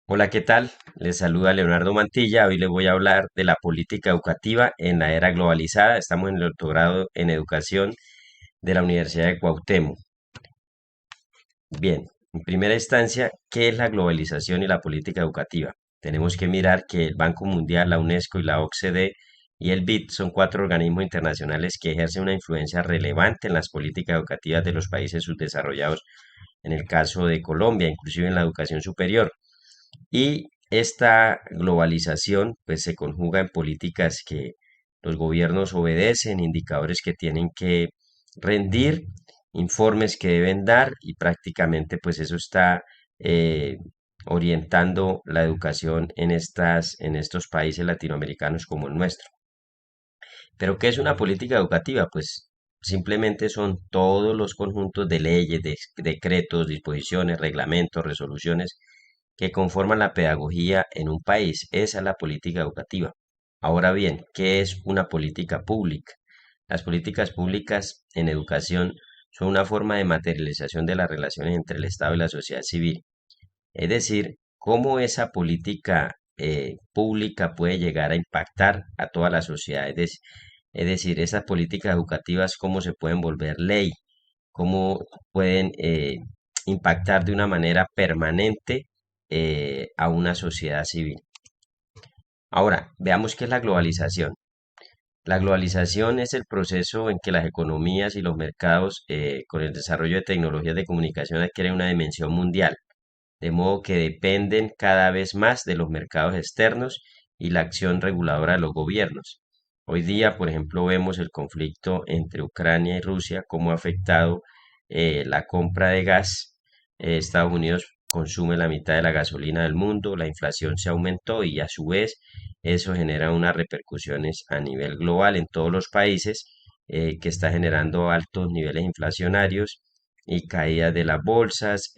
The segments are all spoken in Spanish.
Hola, ¿qué tal? Les saluda Leonardo Mantilla. Hoy les voy a hablar de la política educativa en la era globalizada. Estamos en el doctorado en educación de la Universidad de Cuauhtémoc. Bien, en primera instancia, ¿qué es la globalización y la política educativa? Tenemos que mirar que el Banco Mundial, la UNESCO y la OCDE y el BID son cuatro organismos internacionales que ejercen una influencia relevante en las políticas educativas de los países subdesarrollados, en el caso de Colombia, inclusive en la educación superior. Y esta globalización pues se conjuga en políticas que los gobiernos obedecen, indicadores que tienen que rendir, informes que deben dar y prácticamente pues eso está eh, orientando la educación en estos países latinoamericanos como el nuestro. Pero ¿qué es una política educativa? Pues simplemente son todos los conjuntos de leyes, decretos, disposiciones, reglamentos, resoluciones que conforman la pedagogía en un país. Esa es la política educativa. Ahora bien, ¿qué es una política pública? Las políticas públicas en educación son una forma de materialización de las relaciones entre el Estado y la sociedad civil. Es decir, cómo esa política pública puede llegar a impactar a toda la sociedad. Es decir, esas políticas educativas, cómo se pueden volver ley, cómo pueden impactar de una manera permanente a una sociedad civil. Ahora, veamos qué es la globalización. La globalización es el proceso en que las economías y los mercados, con el desarrollo de tecnologías de comunicación, adquieren una dimensión mundial, de modo que dependen cada vez más de los mercados externos y la acción reguladora de los gobiernos. Hoy día, por ejemplo, vemos el conflicto entre Ucrania y Rusia, cómo ha afectado la compra de gas. Estados Unidos consume la mitad de la gasolina del mundo, la inflación se aumentó y a su vez eso genera unas repercusiones a nivel global en todos los países, que está generando altos niveles inflacionarios y caída de las bolsas,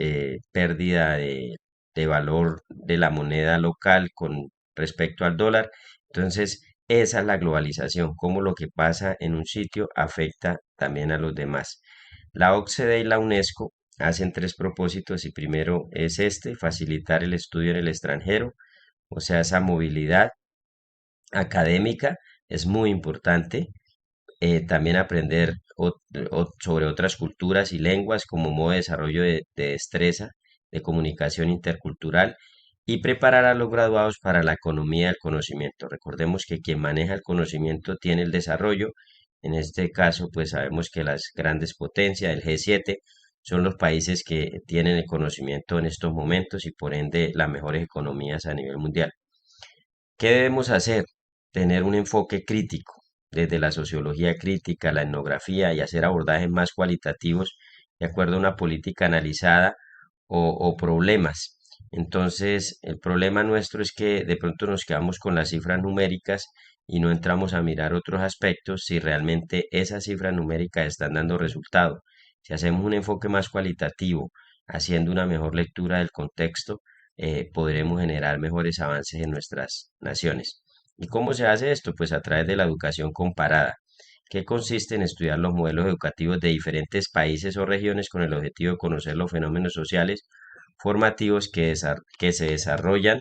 pérdida de valor de la moneda local con respecto al dólar. Entonces, esa es la globalización, cómo lo que pasa en un sitio afecta también a los demás. La OCDE y la UNESCO hacen tres propósitos y primero es este, facilitar el estudio en el extranjero, o sea, esa movilidad académica es muy importante. También aprender sobre otras culturas y lenguas como modo de desarrollo de destreza, de comunicación intercultural y preparar a los graduados para la economía del conocimiento. Recordemos que quien maneja el conocimiento tiene el desarrollo. En este caso, pues sabemos que las grandes potencias, el G7, son los países que tienen el conocimiento en estos momentos y por ende las mejores economías a nivel mundial. ¿Qué debemos hacer? Tener un enfoque crítico, desde la sociología crítica, la etnografía y hacer abordajes más cualitativos de acuerdo a una política analizada o problemas. Entonces, el problema nuestro es que de pronto nos quedamos con las cifras numéricas y no entramos a mirar otros aspectos si realmente esas cifras numéricas están dando resultado. Si hacemos un enfoque más cualitativo, haciendo una mejor lectura del contexto, podremos generar mejores avances en nuestras naciones. ¿Y cómo se hace esto? Pues a través de la educación comparada, que consiste en estudiar los modelos educativos de diferentes países o regiones con el objetivo de conocer los fenómenos sociales formativos que se desarrollan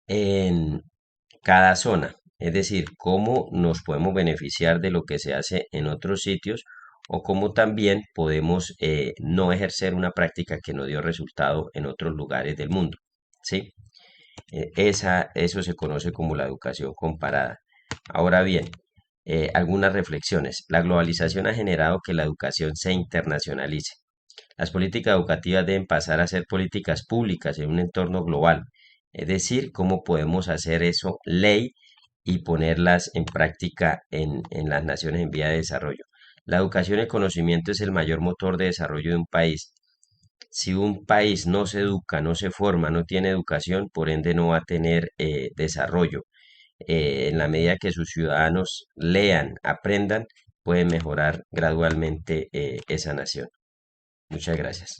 en cada zona, es decir, cómo nos podemos beneficiar de lo que se hace en otros sitios o cómo también podemos no ejercer una práctica que no dio resultado en otros lugares del mundo. ¿Sí? Eso se conoce como la educación comparada. Ahora bien, algunas reflexiones. La globalización ha generado que la educación se internacionalice. Las políticas educativas deben pasar a ser políticas públicas en un entorno global, es decir, cómo podemos hacer eso ley y ponerlas en práctica en las naciones en vía de desarrollo. La educación y el conocimiento es el mayor motor de desarrollo de un país. Si un país no se educa, no se forma, no tiene educación, por ende no va a tener desarrollo. En la medida que sus ciudadanos lean, aprendan, pueden mejorar gradualmente esa nación. Muchas gracias.